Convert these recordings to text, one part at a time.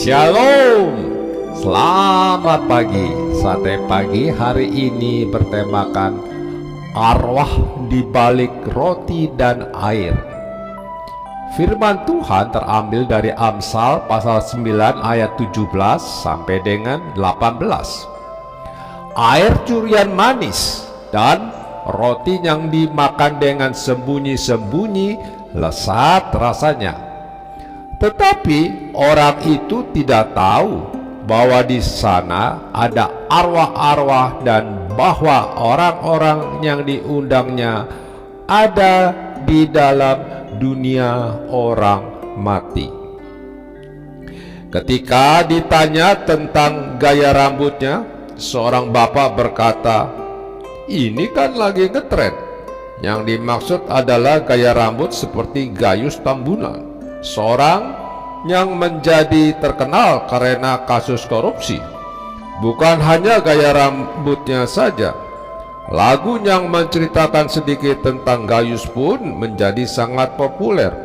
Shalom, selamat pagi. Sate pagi hari ini bertemakan arwah di balik roti dan air. Firman Tuhan terambil dari Amsal pasal 9 ayat 17 sampai dengan 18. Air curian manis dan roti yang dimakan dengan sembunyi-sembunyi lezat rasanya. Tetapi orang itu tidak tahu bahwa di sana ada arwah-arwah dan bahwa orang-orang yang diundangnya ada di dalam dunia orang mati. Ketika ditanya tentang gaya rambutnya, seorang bapak berkata, "Ini kan lagi ngetren." Yang dimaksud adalah gaya rambut seperti Gayus Tambunan, seorang yang menjadi terkenal karena kasus korupsi. Bukan hanya gaya rambutnya saja, lagu yang menceritakan sedikit tentang Gayus pun menjadi sangat populer.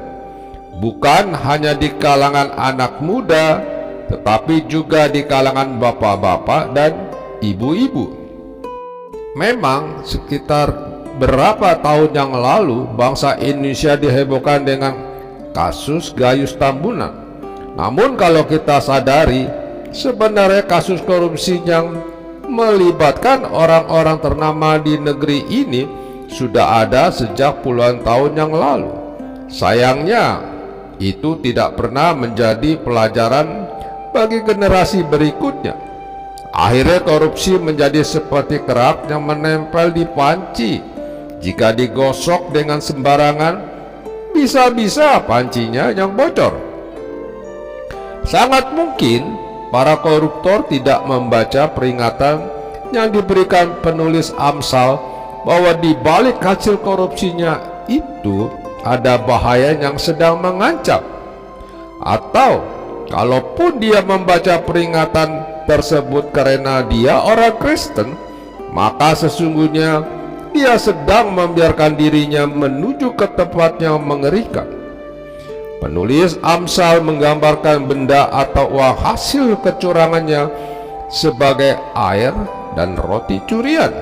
Bukan hanya di kalangan anak muda, tetapi juga di kalangan bapak-bapak dan ibu-ibu. Memang sekitar berapa tahun yang lalu bangsa Indonesia dihebohkan dengan kasus Gayus Tambunan. Namun kalau kita sadari, sebenarnya kasus korupsi yang melibatkan orang-orang ternama di negeri ini sudah ada sejak puluhan tahun yang lalu. Sayangnya, itu tidak pernah menjadi pelajaran bagi generasi berikutnya. Akhirnya korupsi menjadi seperti kerak yang menempel di panci. Jika digosok dengan sembarangan, bisa-bisa pancinya yang bocor. Sangat mungkin para koruptor tidak membaca peringatan yang diberikan penulis Amsal bahwa di balik hasil korupsinya itu ada bahaya yang sedang mengancam. Atau kalaupun dia membaca peringatan tersebut karena dia orang Kristen, maka sesungguhnya dia sedang membiarkan dirinya menuju ke tempat yang mengerikan. Penulis Amsal menggambarkan benda atau uang hasil kecurangannya sebagai air dan roti curian.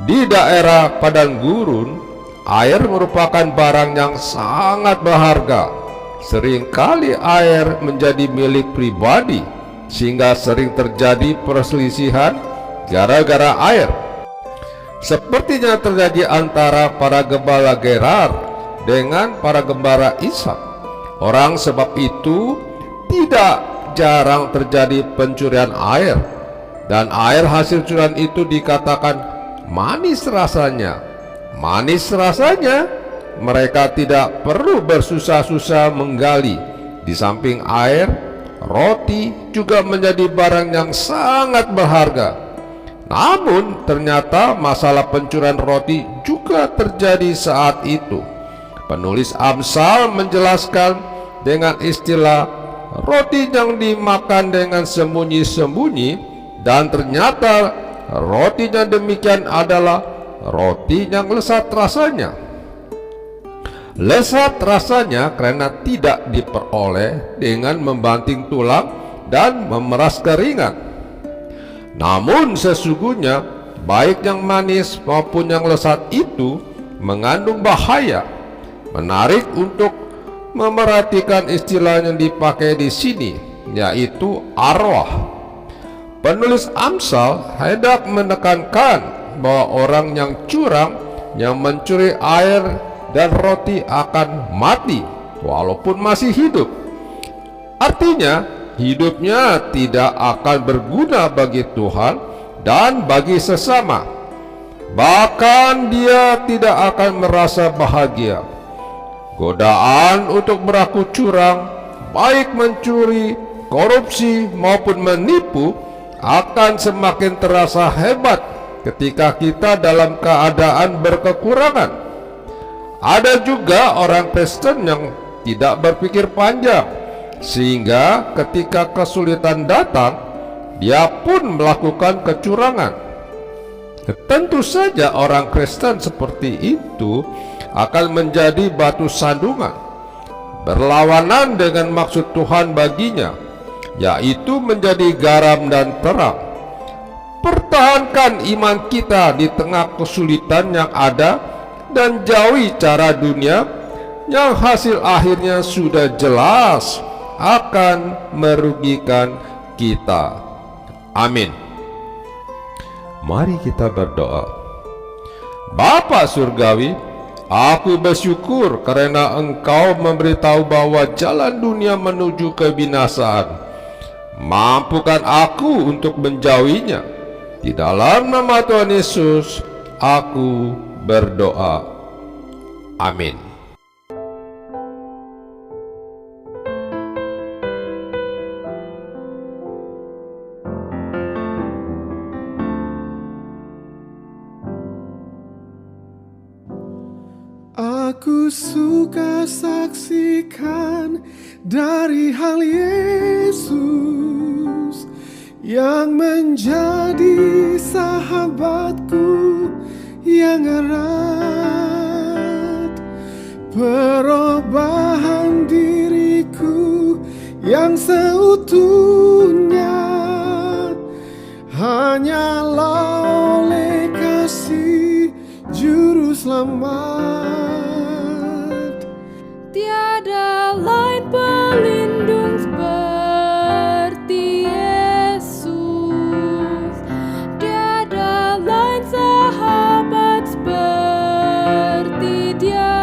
Di daerah padang gurun, air merupakan barang yang sangat berharga. Seringkali air menjadi milik pribadi, sehingga sering terjadi perselisihan gara-gara air. Sepertinya terjadi antara para gembala Gerar dengan para gembala Ishak. Orang sebab itu tidak jarang terjadi pencurian air, dan air hasil curian itu dikatakan manis rasanya. Manis rasanya, mereka tidak perlu bersusah-susah menggali. Di samping air, roti juga menjadi barang yang sangat berharga. Namun ternyata masalah pencurian roti juga terjadi saat itu. Penulis Amsal menjelaskan dengan istilah roti yang dimakan dengan sembunyi-sembunyi, dan ternyata rotinya demikian adalah roti yang lezat rasanya. Lezat rasanya karena tidak diperoleh dengan membanting tulang dan memeras keringat. Namun sesungguhnya baik yang manis maupun yang lezat itu mengandung bahaya. Menarik untuk memerhatikan istilah yang dipakai di sini, yaitu arwah. Penulis Amsal hendak menekankan bahwa orang yang curang, yang mencuri air dan roti akan mati walaupun masih hidup. Artinya hidupnya tidak akan berguna bagi Tuhan dan bagi sesama. Bahkan dia tidak akan merasa bahagia. Godaan untuk berlaku curang, baik mencuri, korupsi maupun menipu, akan semakin terasa hebat ketika kita dalam keadaan berkekurangan. Ada juga orang Kristen yang tidak berpikir panjang, sehingga ketika kesulitan datang, dia pun melakukan kecurangan. Tentu saja orang Kristen seperti itu akan menjadi batu sandungan. berlawanan dengan maksud Tuhan baginya, yaitu menjadi garam dan terang. Pertahankan iman kita di tengah kesulitan yang ada dan jauhi cara dunia yang hasil akhirnya sudah jelas akan merugikan kita. Amin. Mari kita berdoa. Bapa Surgawi, aku bersyukur karena Engkau memberitahu bahwa jalan dunia menuju kebinasaan. Mampukan aku untuk menjauhinya. Di dalam nama Tuhan Yesus, aku berdoa. Amin. Aku suka saksikan dari hal Yesus yang menjadi sahabatku yang erat, perubahan diriku yang seutuhnya hanyalah oleh kasih Juru Selamat. Tiada lain pelindung seperti Yesus, tiada lain sahabat seperti Dia,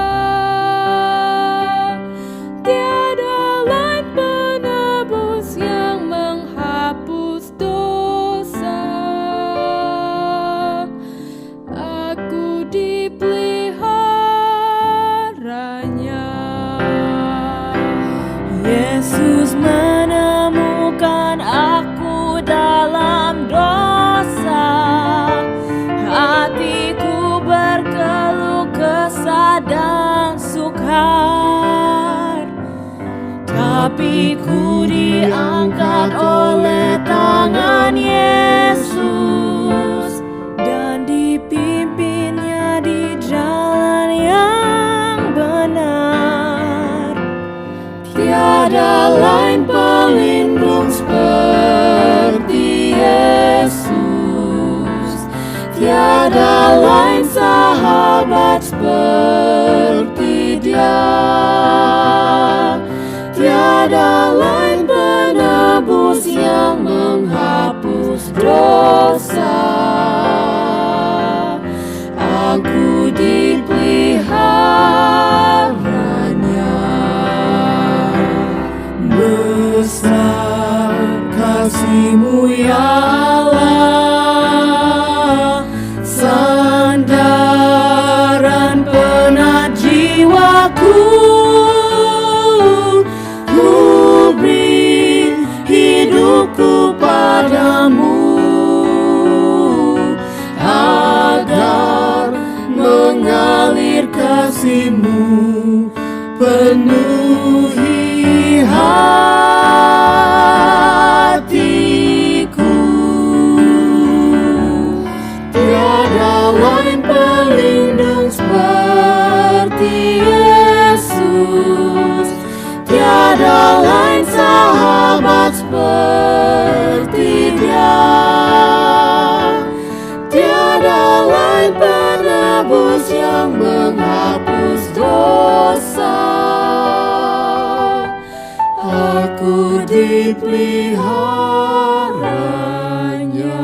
tiada lain penebus yang menghapus dosa. Aku dipeliharanya. Yesus menemukan aku dalam dosa. Hatiku berkeluh kesah dan sukar, tapi ku diangkat oleh tangan Yesus dan dipimpinnya di jalan yang benar. Tiada lain pelindung seperti Yesus, tiada lain sahabat seperti Dia, tiada lain penebus yang menghapus dosa. Aku dipeliharanya. Besar kasih-Mu ya Allah, sandaran penat jiwaku. Ku beri hidupku padamu agar mengalir kasih-Mu penuhi hatiku. Tiada lain pelindung seperti Yesus, tiada lain sahabat seperti Dia, tiada lain penebus yang menghapus dosa. Aku dipeliharanya.